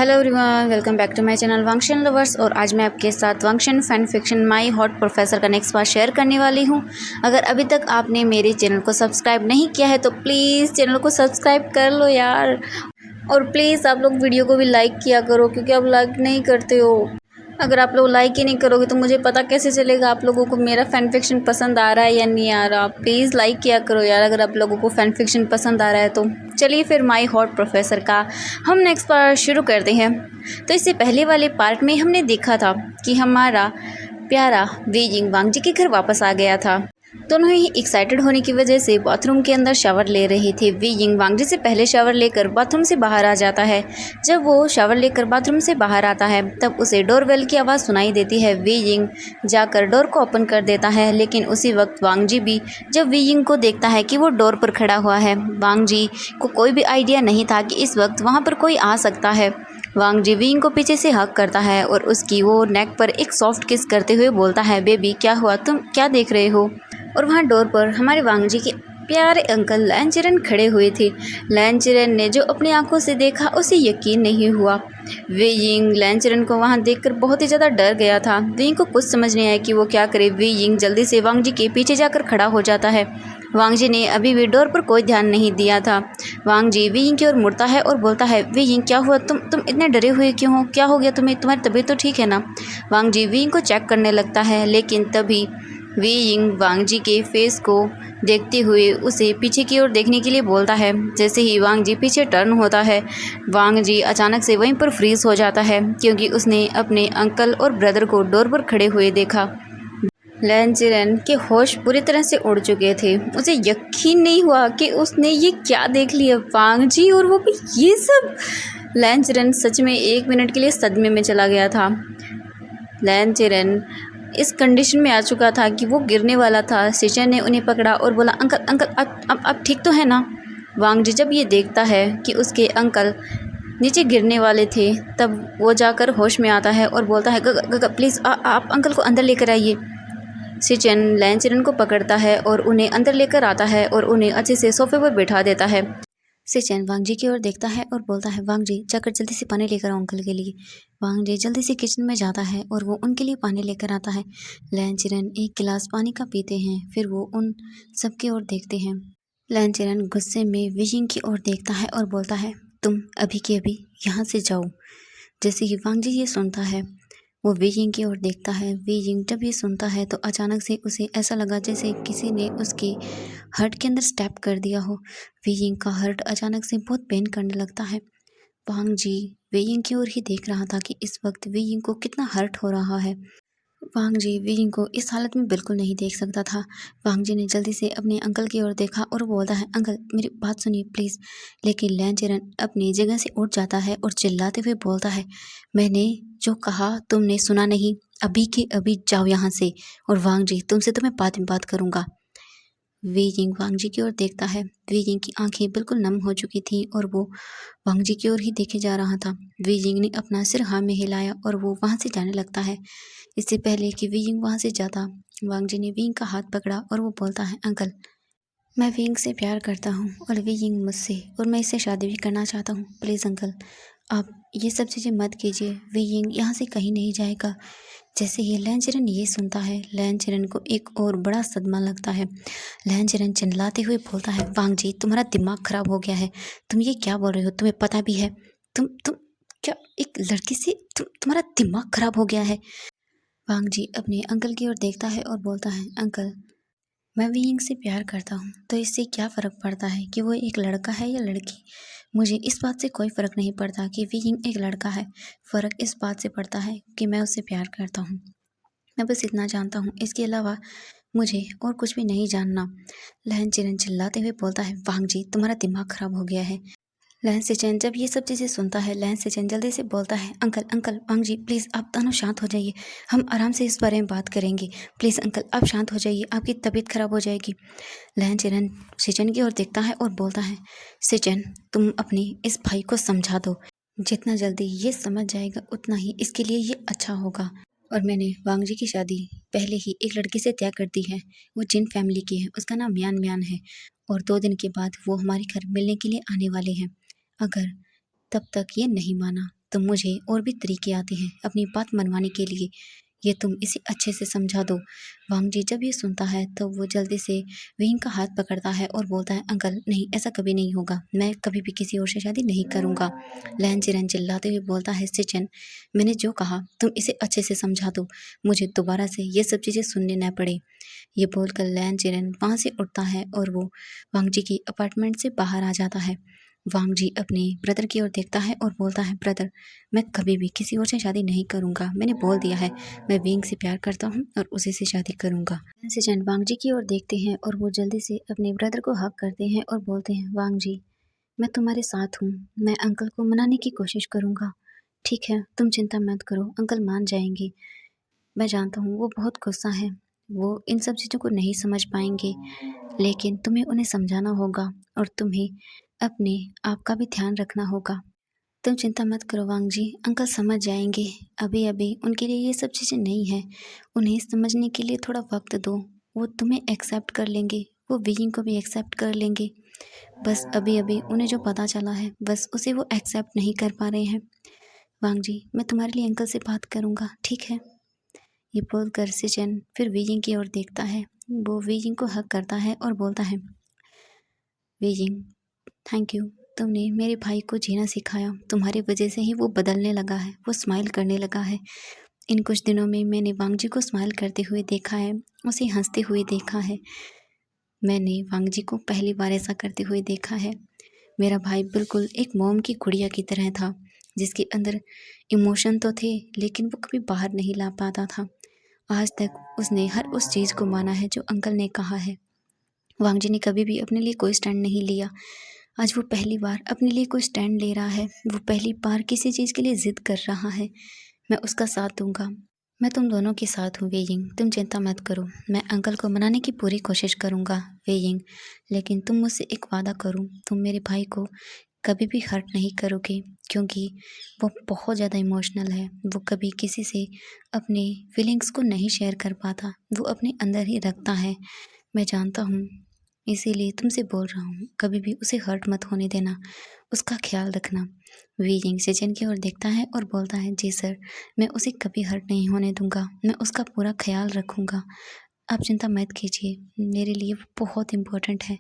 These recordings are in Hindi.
Hello everyone, welcome back to my channel Wangxian lovers. और आज मैं आपके साथ Wangxian fan fiction my hot professor का नेक्स्ट पार्ट शेयर करने वाली हूँ। अगर अभी तक आपने मेरे चैनल को सब्सक्राइब नहीं किया है तो प्लीज़ चैनल को सब्सक्राइब कर लो यार। और प्लीज़ आप लोग वीडियो को भी लाइक किया करो, क्योंकि आप लाइक नहीं करते हो। अगर आप लोग लाइक ही नहीं करोगे तो मुझे पता कैसे चलेगा आप लोगों को मेरा फ़ैन फिक्शन पसंद आ रहा है या नहीं आ रहा। प्लीज़ लाइक किया करो यार, अगर आप लोगों को फ़ैन फिक्शन पसंद आ रहा है तो। चलिए फिर माई हॉट प्रोफेसर का हम नेक्स्ट पार्ट शुरू करते हैं। तो इससे पहले वाले पार्ट में हमने देखा था कि हमारा प्यारा वे जिंग वांग जी के घर वापस आ गया था। दोनों ही एक्साइटेड होने की वजह से बाथरूम के अंदर शावर ले रहे थे। वी यिंग वांग जी से पहले शावर लेकर बाथरूम से बाहर आ जाता है। जब वो शावर लेकर बाथरूम से बाहर आता है तब उसे डोरबेल की आवाज़ सुनाई देती है। वी यिंग जाकर डोर को ओपन कर देता है, लेकिन उसी वक्त वांग जी भी जब वी यिंग को देखता है कि वो डोर पर खड़ा हुआ है। वांग जी को कोई भी आइडिया नहीं था कि इस वक्त वहाँ पर कोई आ सकता है। वांग जी विंग को पीछे से हक करता है और उसकी वो नेक पर एक सॉफ्ट किस करते हुए बोलता है, बेबी क्या हुआ, तुम क्या देख रहे हो। और वहाँ डोर पर हमारे वांग जी के प्यारे अंकल लैनचिरन खड़े हुए थे। लैनचिरन ने जो अपनी आंखों से देखा उसे यकीन नहीं हुआ। वे यिंग लैनचिरन को वहाँ देखकर बहुत ही ज़्यादा डर गया था। विंग को कुछ समझ नहीं आया कि वो क्या करे। वे यिंग जल्दी से वांग जी के पीछे जाकर खड़ा हो जाता है। वांग जी ने अभी भी डोर पर कोई ध्यान नहीं दिया था। वांग जी वे यिंग की ओर मुड़ता है और बोलता है, वे यिंग क्या हुआ, तुम इतने डरे हुए क्यों हो, क्या हो गया तुम्हें, तुम्हारी तबीयत तो ठीक है ना। वांग जी वे यिंग को चेक करने लगता है, लेकिन तभी वी यिंग वांग जी के फेस को देखते हुए उसे पीछे की ओर देखने के लिए बोलता है। जैसे ही वांग जी पीछे टर्न होता है, वांग जी अचानक से वहीं पर फ्रीज हो जाता है, क्योंकि उसने अपने अंकल और ब्रदर को डोर पर खड़े हुए देखा। लैनचिरन के होश पूरी तरह से उड़ चुके थे। उसे यकीन नहीं हुआ कि उसने ये क्या देख लिया, वांग जी और वो भी ये सब। लैनचिरन सच में 1 मिनट के लिए सदमे में चला गया था। लैनचिरन इस कंडीशन में आ चुका था कि वो गिरने वाला था। सिचन ने उन्हें पकड़ा और बोला, अंकल अंकल आप ठीक तो है ना। वांग जी जब ये देखता है कि उसके अंकल नीचे गिरने वाले थे तब वो जाकर होश में आता है और बोलता है, गगा प्लीज़ आप अंकल को अंदर लेकर आइए। सिचन लैनचिरन को पकड़ता है और उन्हें अंदर लेकर आता है और उन्हें अच्छे से सोफे पर बैठा देता है। सिचन वांग जी की ओर देखता है और बोलता है, वांग जी जाकर जल्दी से पानी लेकर आओ अंकल के लिए। वांग जी जल्दी से किचन में जाता है और वो उनके लिए पानी लेकर आता है। लैनचिरन एक गिलास पानी का पीते हैं, फिर वो उन सबकी ओर देखते हैं। लैनचिरन गुस्से में विजिंग की ओर देखता है और बोलता है, तुम अभी के अभी यहाँ से जाओ। जैसे ही वांग जी ये सुनता है वो वी यिंग की ओर देखता है। वी यिंग जब ये सुनता है तो अचानक से उसे ऐसा लगा जैसे किसी ने उसके हार्ट के अंदर स्टेप कर दिया हो। वी यिंग का हार्ट अचानक से बहुत पेन करने लगता है। वांग जी वी यिंग की ओर ही देख रहा था कि इस वक्त वी यिंग को कितना हर्ट हो रहा है। वांग जी वी यिंग को इस हालत में बिल्कुल नहीं देख सकता था। वांग जी ने जल्दी से अपने अंकल की ओर देखा और बोलता है, अंकल मेरी बात सुनिए प्लीज़। लेकिन लैनचिरन अपनी जगह से उठ जाता है और चिल्लाते हुए बोलता है, मैंने जो कहा तुमने सुना नहीं, अभी के अभी जाओ यहाँ से। और वांग जी तुमसे तो मैं बाद में बात करूँगा। वी यिंग वांग जी की ओर देखता है। वी यिंग की आंखें बिल्कुल नम हो चुकी थीं और वो वांग जी की ओर ही देखे जा रहा था। वी यिंग ने अपना सिर हाँ में हिलाया और वो वहाँ से जाने लगता है। इससे पहले कि वी यिंग वहाँ से जाता, वांग जी ने वी यिंग का हाथ पकड़ा और वो बोलता है, अंकल मैं वी यिंग से प्यार करता हूँ और वी यिंग मुझसे, और मैं इससे शादी भी करना चाहता हूँ। प्लीज़ अंकल आप ये सब चीज़ें मत कीजिए। वी यिंग यहाँ से कहीं नहीं जाएगा। जैसे ही लैनचिरन ये सुनता है, लैनचिरन को एक और बड़ा सदमा लगता है। लैनचिरन चिल्लाते हुए बोलता है, वांग जी तुम्हारा दिमाग खराब हो गया है, तुम ये क्या बोल रहे हो, तुम्हें पता भी है तुम क्या एक लड़की से तुम्हारा दिमाग खराब हो गया है। वांग जी अपने अंकल की ओर देखता है और बोलता है, अंकल मैं वी यिंग से प्यार करता हूँ तो इससे क्या फ़र्क पड़ता है कि वो एक लड़का है या लड़की। मुझे इस बात से कोई फ़र्क नहीं पड़ता कि वी यिंग एक लड़का है। फ़र्क इस बात से पड़ता है कि मैं उससे प्यार करता हूँ। मैं बस इतना जानता हूँ, इसके अलावा मुझे और कुछ भी नहीं जानना। लैनचिरन चिल्लाते हुए बोलता है, वांग जी तुम्हारा दिमाग खराब हो गया है। लैनसिचन जब ये सब चीज़ें सुनता है, लैनसिचन जल्दी से बोलता है, uncle uncle Wang ji please आप दोनों शांत हो जाइए, हम आराम से इस बारे में बात करेंगे। प्लीज़ अंकल आप शांत हो जाइए, आपकी तबीयत खराब हो जाएगी। लैनचिरन सिचन की ओर देखता है और बोलता है, सिचन तुम अपनी इस भाई को समझा दो, जितना जल्दी ये समझ जाएगा उतना ही इसके लिए ये अच्छा होगा। और मैंने वांग जी की शादी पहले ही एक लड़के से तय कर दी है। वो जिन फैमिली की है, उसका नाम म्यान म्यान है, और 2 दिन के बाद वो हमारे घर मिलने के लिए आने वाले हैं। अगर तब तक ये नहीं माना तो मुझे और भी तरीके आते हैं अपनी बात मनवाने के लिए, ये तुम इसे अच्छे से समझा दो। वांग जी जब ये सुनता है तो वो जल्दी से विंग का हाथ पकड़ता है और बोलता है, अंकल नहीं, ऐसा कभी नहीं होगा, मैं कभी भी किसी और से शादी नहीं करूँगा। लैन चिरन चिल्लाते हुए बोलता है, सिचन मैंने जो कहा तुम इसे अच्छे से समझा दो, मुझे दोबारा से ये सब चीज़ें सुनने न पड़े। ये बोलकर लैन चिरन वहाँ से उठता है और वो वांग जी की अपार्टमेंट से बाहर आ जाता है। वांग जी अपने ब्रदर की ओर देखता है और बोलता है, ब्रदर मैं कभी भी किसी और से शादी नहीं करूँगा, मैंने बोल दिया है, मैं विंग से प्यार करता हूँ और उसी से शादी करूँगा। सिचन वांग जी की ओर देखते हैं और वो जल्दी से अपने ब्रदर को हक करते हैं और बोलते हैं, वांग जी मैं तुम्हारे साथ हूँ, मैं अंकल को मनाने की कोशिश करूँगा। ठीक है, तुम चिंता मत करो, अंकल मान जाएंगे। मैं जानता हूँ वो बहुत गुस्सा है, वो इन सब चीज़ों को नहीं समझ पाएंगे, लेकिन तुम्हें उन्हें समझाना होगा और तुम्हें अपने आप का भी ध्यान रखना होगा। तुम चिंता मत करो वांग जी, अंकल समझ जाएंगे। अभी अभी उनके लिए ये सब चीज़ें नहीं है, उन्हें समझने के लिए थोड़ा वक्त दो, वो तुम्हें एक्सेप्ट कर लेंगे, वो विंग को भी एक्सेप्ट कर लेंगे। बस अभी अभी उन्हें जो पता चला है बस उसे वो एक्सेप्ट नहीं कर पा रहे हैं। वांग जी मैं तुम्हारे लिए अंकल से बात करूँगा, ठीक है। ये बोलकर सिचन फिर वियिंग की ओर देखता है, वो वियिंग को हक करता है और बोलता है, वियिंग थैंक यू, तुमने मेरे भाई को जीना सिखाया, तुम्हारी वजह से ही वो बदलने लगा है, वो स्माइल करने लगा है। इन कुछ दिनों में मैंने वांग जी को स्माइल करते हुए देखा है, उसे हंसते हुए देखा है। मैंने वांग जी को पहली बार ऐसा करते हुए देखा है। मेरा भाई बिल्कुल एक मोम की गुड़िया की तरह था, जिसके अंदर इमोशन तो थे लेकिन वो कभी बाहर नहीं ला पाता था। आज तक उसने हर उस चीज़ को माना है जो अंकल ने कहा है। वांग जी ने कभी भी अपने लिए कोई स्टैंड नहीं लिया, आज वो पहली बार अपने लिए कोई स्टैंड ले रहा है, वो पहली बार किसी चीज़ के लिए ज़िद कर रहा है। मैं उसका साथ दूंगा, मैं तुम दोनों के साथ हूँ वेयिंग, तुम चिंता मत करो, मैं अंकल को मनाने की पूरी कोशिश करूँगा वेयिंग, लेकिन तुम मुझसे एक वादा करो, तुम मेरे भाई को कभी भी हर्ट नहीं करोगे, क्योंकि वो बहुत ज़्यादा इमोशनल है, वो कभी किसी से अपने फीलिंग्स को नहीं शेयर कर पाता, वो अपने अंदर ही रखता है। मैं जानता हूँ, इसीलिए तुमसे बोल रहा हूँ, कभी भी उसे हर्ट मत होने देना, उसका ख्याल रखना। वियिंग सिचन की ओर देखता है और बोलता है, जी सर, मैं उसे कभी हर्ट नहीं होने दूंगा, मैं उसका पूरा ख्याल रखूँगा, आप चिंता मत कीजिए, मेरे लिए वो बहुत इम्पोर्टेंट है।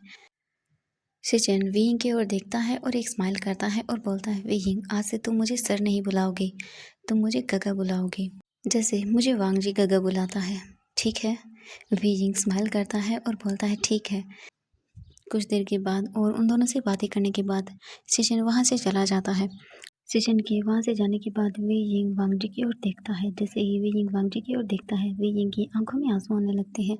सिचन वियिंग की ओर देखता है और एक स्माइल करता है और बोलता है, वियिंग आज से तुम मुझे सर नहीं बुलाओगे, तुम मुझे गगा बुलाओगे, जैसे मुझे वांग जी गगा बुलाता है, ठीक है। वियिंग स्माइल करता है और बोलता है, ठीक है। कुछ देर के बाद और उन दोनों से बातें करने के बाद सिचन वहाँ से चला जाता है। सिचन के वहाँ से जाने के बाद वियिंग वांग जी की ओर देखता है, जैसे ही वियिंग वांग जी की ओर देखता है वियिंग की आंखों में आंसू आने लगते हैं।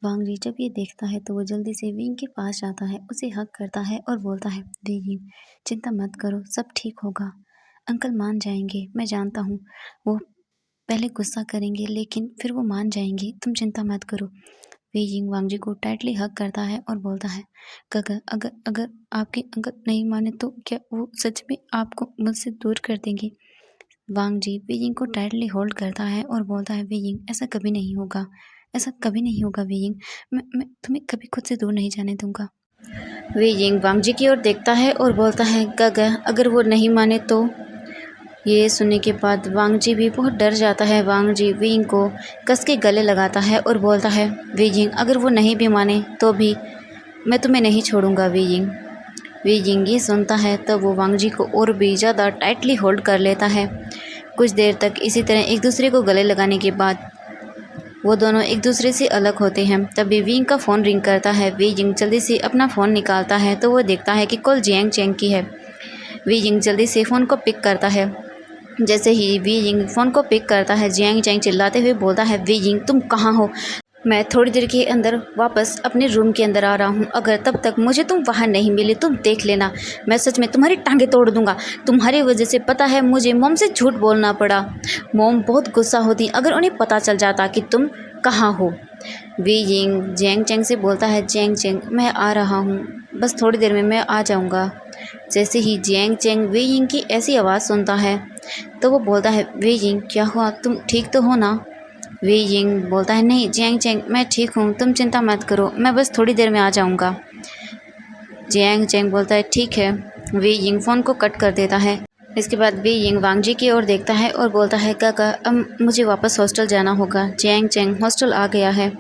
वांग जी जब ये देखता है तो वो जल्दी से वियिंग के पास जाता है, उसे हग करता है और बोलता है, वियिंग चिंता मत करो, सब ठीक होगा, अंकल मान जाएंगे, मैं जानता हूँ वो पहले गुस्सा करेंगे लेकिन फिर वो मान जाएंगे, तुम चिंता मत करो। वियिंग वांग जी को टाइटली हग करता है और बोलता है, गगा अगर अगर आपके अंकल नहीं माने तो क्या वो सच में आपको मुझसे दूर कर देंगे। वांग जी वियिंग को टाइटली होल्ड करता है और बोलता है, वियिंग ऐसा कभी नहीं होगा, ऐसा कभी नहीं होगा वियिंग, मैं तुम्हें कभी खुद से दूर नहीं जाने दूंगा। वियिंग वांग जी की ओर देखता है और बोलता है, गगा अगर वो नहीं माने तो। ये सुनने के बाद वांग जी भी बहुत डर जाता है। वांग जी वियिंग को कस के गले लगाता है और बोलता है, वियिंग अगर वो नहीं भी माने तो भी मैं तुम्हें नहीं छोड़ूंगा वियिंग। वियिंग ये सुनता है तब वो वांग जी को और भी ज़्यादा टाइटली होल्ड कर लेता है। कुछ देर तक इसी तरह एक दूसरे को गले लगाने के बाद वो दोनों एक दूसरे से अलग होते हैं। तभी वियिंग का फ़ोन रिंग करता है। वियिंग जल्दी से अपना फ़ोन निकालता है तो वो देखता है कि कॉल जियांग चेंग की है। वियिंग जल्दी से फ़ोन को पिक करता है। जैसे ही वियिंग फ़ोन को पिक करता है, जियांग चेंग चिल्लाते हुए बोलता है, वियिंग तुम कहाँ हो, मैं थोड़ी देर के अंदर वापस अपने रूम के अंदर आ रहा हूँ, अगर तब तक मुझे तुम वहाँ नहीं मिले तुम देख लेना, मैं सच में तुम्हारी टांगें तोड़ दूंगा, तुम्हारी वजह से पता है मुझे मॉम से झूठ बोलना पड़ा, मॉम बहुत गुस्सा होती अगर उन्हें पता चल जाता कि तुम कहाँ हो। वियिंग जियांग चेंग से बोलता है, जियांग चेंग मैं आ रहा हूँ, बस थोड़ी देर में मैं आ जाऊँगा। जैसे ही जियांग चेंग वियिंग की ऐसी आवाज़ सुनता है तो वो बोलता है, वियिंग क्या हुआ, तुम ठीक तो हो ना। वियिंग बोलता है, नहीं जियांग चेंग मैं ठीक हूँ, तुम चिंता मत करो, मैं बस थोड़ी देर में आ जाऊँगा। जियांग चेंग बोलता है, ठीक है। वियिंग फ़ोन को कट कर देता है। इसके बाद वी यिंग वांग जी की ओर देखता है और बोलता है, काका अब मुझे वापस हॉस्टल जाना होगा। जियांग चैंग हॉस्टल आ गया है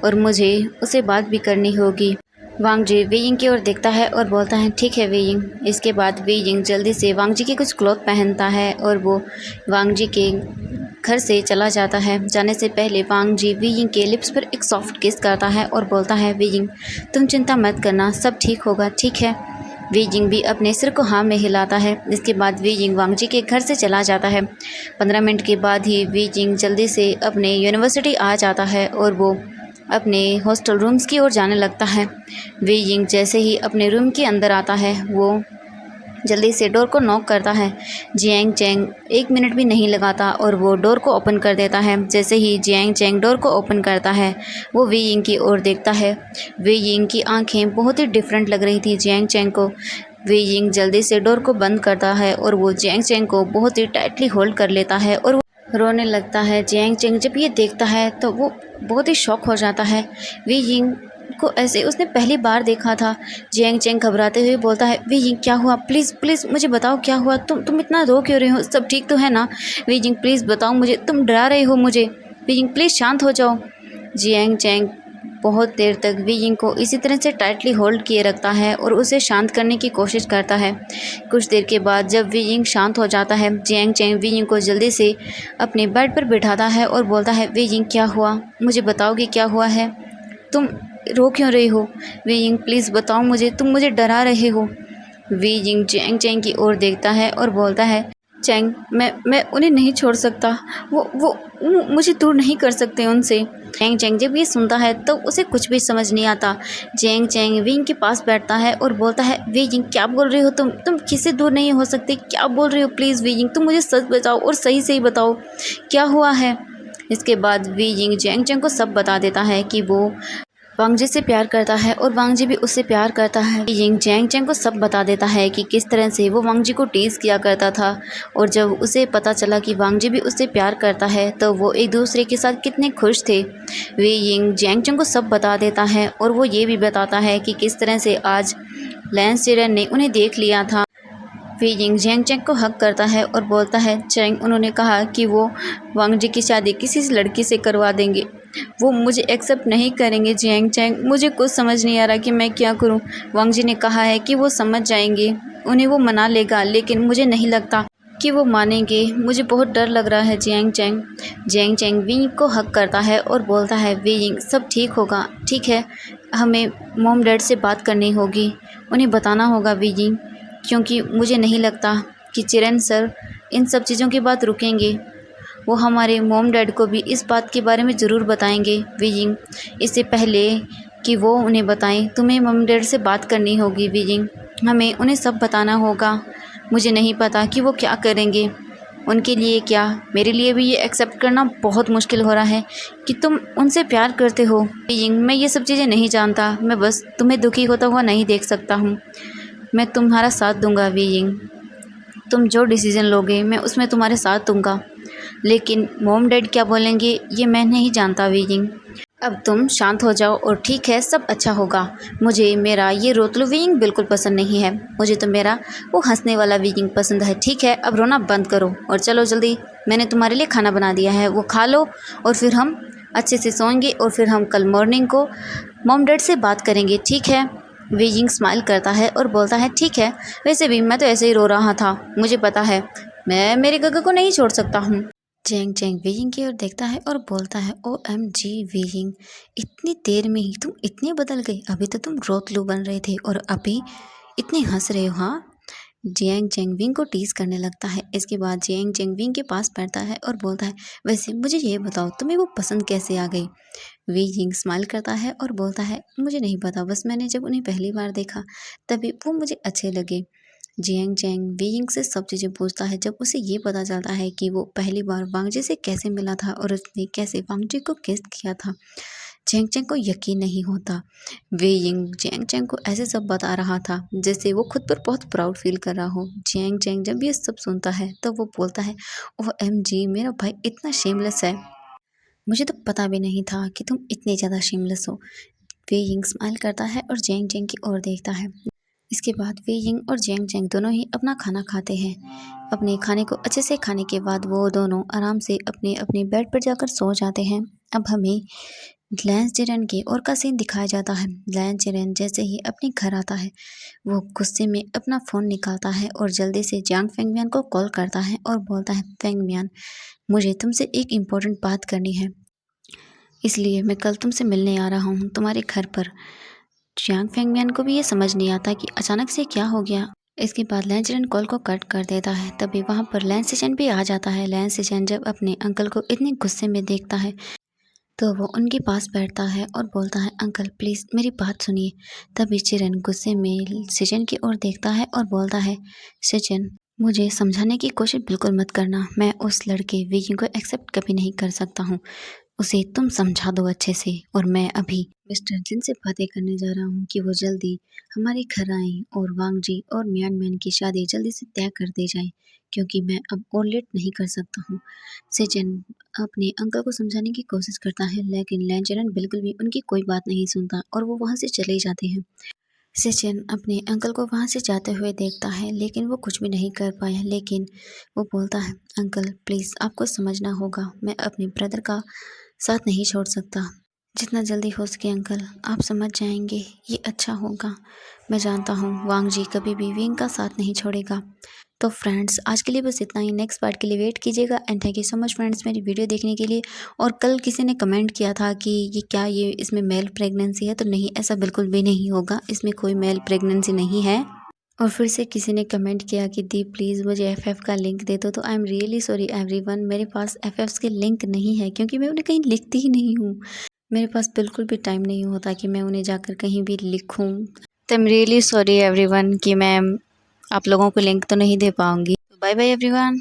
और मुझे उसे बात भी करनी होगी। वांग जी वी यिंग की ओर देखता है और बोलता है, ठीक है वी यिंग। इसके बाद वी यिंग जल्दी से वांग जी की कुछ क्लॉथ पहनता है और वो वांग जी के घर से चला जाता है। जाने से पहले वांग जी वी यिंग के लिप्स पर एक सॉफ्ट किस करता है और बोलता है, वी यिंग तुम चिंता मत करना, सब ठीक होगा, ठीक है। वी यिंग भी अपने सिर को हाँ में हिलाता है। इसके बाद वी यिंग वांग जी के घर से चला जाता है। 15 मिनट के बाद ही वी यिंग जल्दी से अपने यूनिवर्सिटी आ जाता है और वो अपने हॉस्टल रूम्स की ओर जाने लगता है। वी यिंग जैसे ही अपने रूम के अंदर आता है वो जल्दी से डोर को नॉक करता है। जियांग चैंग 1 मिनट भी नहीं लगाता और वो डोर को ओपन कर देता है। जैसे ही जियांग चैंग डोर को ओपन करता है वो वी यिंग की ओर देखता है। वी यिंग की आंखें बहुत ही डिफरेंट लग रही थी जियांग चैंग को। वी यिंग जल्दी से डोर को बंद करता है और वो जियांग चैंग को बहुत ही टाइटली होल्ड कर लेता है और वो रोने लगता है। जियांग चैंग जब ये देखता है तो वो बहुत ही शॉक हो जाता है। वी यिंग को ऐसे उसने पहली बार देखा था। जियांग चैंग घबराते हुए बोलता है, वी यिंग क्या हुआ, प्लीज़ प्लीज़ मुझे बताओ क्या हुआ, तुम इतना रो क्यों रहे हो, सब ठीक तो है ना। वी यिंग प्लीज़ बताओ मुझे, तुम डरा रहे हो मुझे। वी यिंग प्लीज़ शांत हो जाओ। जियांग चैंग बहुत देर तक वी यिंग को इसी तरह से टाइटली होल्ड किए रखता है और उसे शांत करने की कोशिश करता है। कुछ देर के बाद जब वी यिंग शांत हो जाता है, जियांग चैंग वी यिंग को जल्दी से अपने बेड पर बिठाता है और बोलता है, वी यिंग क्या हुआ, मुझे बताओगे क्या हुआ है, तुम रो क्यों रही हो। वी यिंग प्लीज़ बताओ मुझे, तुम मुझे डरा रहे हो। वी यिंग जियांग चैंग की ओर देखता है और बोलता है, चैंग मैं उन्हें नहीं छोड़ सकता, वो मुझे दूर नहीं कर सकते उनसे। जियांग चैंग जब ये सुनता है तो उसे कुछ भी समझ नहीं आता। जियांग चैंग वी यिंग के पास बैठता है और बोलता है, वी यिंग क्या बोल रही हो तुम किससे दूर नहीं हो सकते, क्या बोल रही हो, प्लीज़ वी यिंग तुम मुझे सच बताओ और सही सही बताओ क्या हुआ है। इसके बाद वी यिंग जियांग चैंग को सब बता देता है कि वो वांग जी से प्यार करता है और वांग जी भी उससे प्यार करता है। यिंग जियांग चैंग को सब बता देता है कि किस तरह से वो वांग जी को टीज किया करता था और जब उसे पता चला कि वांग जी भी उससे प्यार करता है तो वो एक दूसरे के साथ कितने खुश थे। वे यिंग जियांग चैंग को सब बता देता है और वो ये भी बताता है कि किस तरह से आज लैंस चिरन ने उन्हें देख लिया था। वी यिंग जियांग चैंग को हक करता है और बोलता है, चैंग उन्होंने कहा कि वो वांग जी की शादी किसी लड़की से करवा देंगे, वो मुझे एक्सेप्ट नहीं करेंगे। जियांग चैंग मुझे कुछ समझ नहीं आ रहा कि मैं क्या करूं। वांग जी ने कहा है कि वो समझ जाएंगे, उन्हें वो मना लेगा, लेकिन मुझे नहीं लगता कि वो मानेंगे, मुझे बहुत डर लग रहा है। जियांग चैंग वी यिंग को हक करता है और बोलता है, वी यिंग सब ठीक होगा, ठीक है, हमें मॉम डैड से बात करनी होगी, उन्हें बताना होगा वी यिंग, क्योंकि मुझे नहीं लगता कि चिरन सर इन सब चीज़ों की बात रुकेंगे, वो हमारे मॉम डैड को भी इस बात के बारे में ज़रूर बताएंगे। वी यिंग इससे पहले कि वो उन्हें बताएं तुम्हें मॉम डैड से बात करनी होगी। वी यिंग हमें उन्हें सब बताना होगा, मुझे नहीं पता कि वो क्या करेंगे, उनके लिए क्या, मेरे लिए भी ये एक्सेप्ट करना बहुत मुश्किल हो रहा है कि तुम उनसे प्यार करते हो। वी यिंग मैं ये सब चीज़ें नहीं जानता, मैं बस तुम्हें दुखी होता हुआ नहीं देख सकता हूँ, मैं तुम्हारा साथ दूंगा। वी यिंग तुम जो डिसीज़न लोगे मैं उसमें तुम्हारे साथ दूंगा, लेकिन मॉम डैड क्या बोलेंगे ये मैं नहीं जानता। वी यिंग अब तुम शांत हो जाओ और ठीक है, सब अच्छा होगा। मुझे मेरा ये रोतलू वी यिंग बिल्कुल पसंद नहीं है, मुझे तो मेरा वो हंसने वाला वी यिंग पसंद है। ठीक है, अब रोना बंद करो और चलो जल्दी, मैंने तुम्हारे लिए खाना बना दिया है, वो खा लो और फिर हम अच्छे से सोएंगे और फिर हम कल मॉर्निंग को मॉम डैड से बात करेंगे, ठीक है। वी यिंग स्माइल करता है और बोलता है, ठीक है, वैसे भी मैं तो ऐसे ही रो रहा था, मुझे पता है मैं मेरे गगा को नहीं छोड़ सकता हूँ। चैंग चैंग वी यिंग की ओर देखता है और बोलता है, OMG वी यिंग इतनी देर में ही तुम इतने बदल गई, अभी तो तुम रोतलू बन रहे थे और अभी इतने हंस रहे हो। हाँ, जियांग चैंग विंग को टीज करने लगता है। इसके बाद जियांग चैंग विंग के पास बैठता है और बोलता है, वैसे मुझे ये बताओ तुम्हें वो पसंद कैसे आ गई। वी यिंग स्माइल करता है और बोलता है, मुझे नहीं पता, बस मैंने जब उन्हें पहली बार देखा तभी वो मुझे अच्छे लगे। जियांग चैंग वी यिंग से सब चीज़ें पूछता है। जब उसे ये पता चलता है कि वो पहली बार वांगजी से कैसे मिला था और उसने कैसे वांगजी को किस किया था, जियांग चैंग को यकीन नहीं होता। वे यिंग जियांग चैंग को ऐसे सब बता रहा था जैसे वो खुद पर बहुत प्राउड फील कर रहा हो। जियांग चैंग जब ये सब सुनता है तो वो बोलता है, OMG मेरा भाई इतना शेमलेस है, मुझे तो पता भी नहीं था कि तुम इतने ज़्यादा शेमलेस हो। वे यिंग स्माइल करता है और जियांग चैंग की ओर देखता है। इसके बाद वे यिंग और जियांग चैंग दोनों ही अपना खाना खाते हैं। अपने खाने को अच्छे से खाने के बाद वो दोनों आराम से अपने अपने बेड पर जाकर सो जाते हैं। अब हमें लैंस जिरेन के और का सीन दिखाया जाता है। लैंस जिरेन जैसे ही अपने घर आता है वो गुस्से में अपना फ़ोन निकालता है और जल्दी से जियांग फेंगमियान को कॉल करता है और बोलता है, फेंगमियान मुझे तुमसे एक इम्पोर्टेंट बात करनी है, इसलिए मैं कल तुमसे मिलने आ रहा हूँ तुम्हारे घर पर। जियांग फेंगमियान को भी ये समझ नहीं आता कि अचानक से क्या हो गया। इसके बाद लैन चेन कॉल को कट कर देता है। तभी वहाँ पर लैन सिचन भी आ जाता है। लैन सिचन जब अपने अंकल को इतने गुस्से में देखता है तो वो उनके पास बैठता है और बोलता है, अंकल प्लीज़ मेरी बात सुनिए। तभी चिरन गुस्से में सिचन की ओर देखता है और बोलता है, सिचन मुझे समझाने की कोशिश बिल्कुल मत करना, मैं उस लड़के विकी को एक्सेप्ट कभी नहीं कर सकता हूँ, उसे तुम समझा दो अच्छे से। और मैं अभी मिस्टर जिन से बातें करने जा रहा हूँ कि वो जल्दी हमारे घर आएँ और वांग जी और मियान मैन की शादी जल्दी से तय कर दी जाए, क्योंकि मैं अब और लेट नहीं कर सकता हूँ। सेजन अपने अंकल को समझाने की कोशिश करता है, लेकिन लैंचरन बिल्कुल भी उनकी कोई बात नहीं सुनता और वो वहाँ से चले जाते हैं। सेचन अपने अंकल को वहाँ से जाते हुए देखता है, लेकिन वो कुछ भी नहीं कर पाया। लेकिन वो बोलता है, अंकल प्लीज़ आपको समझना होगा, मैं अपने ब्रदर का साथ नहीं छोड़ सकता। जितना जल्दी हो सके अंकल आप समझ जाएंगे, ये अच्छा होगा। मैं जानता हूँ वांग जी कभी भी विंग का साथ नहीं छोड़ेगा। तो फ्रेंड्स आज के लिए बस इतना ही। नेक्स्ट पार्ट के लिए वेट कीजिएगा and thank you so much friends मेरी वीडियो देखने के लिए। और कल किसी ने कमेंट किया था कि ये क्या ये इसमें मेल प्रेगनेंसी है, तो नहीं, ऐसा बिल्कुल भी नहीं होगा, इसमें कोई मेल प्रेगनेंसी नहीं है। और फिर से किसी ने कमेंट किया कि दी प्लीज़ मुझे एफएफ का लिंक दे दो, तो I am really sorry everyone, मेरे पास एफएफ्स के लिंक नहीं है क्योंकि मैं उन्हें कहीं लिखती ही नहीं हूँ। मेरे पास बिल्कुल भी टाइम नहीं होता कि मैं उन्हें जाकर कहीं भी लिखूँ। तो I am really sorry everyone कि मैं आप लोगों को लिंक तो नहीं दे पाऊँगी। Bye bye everyone.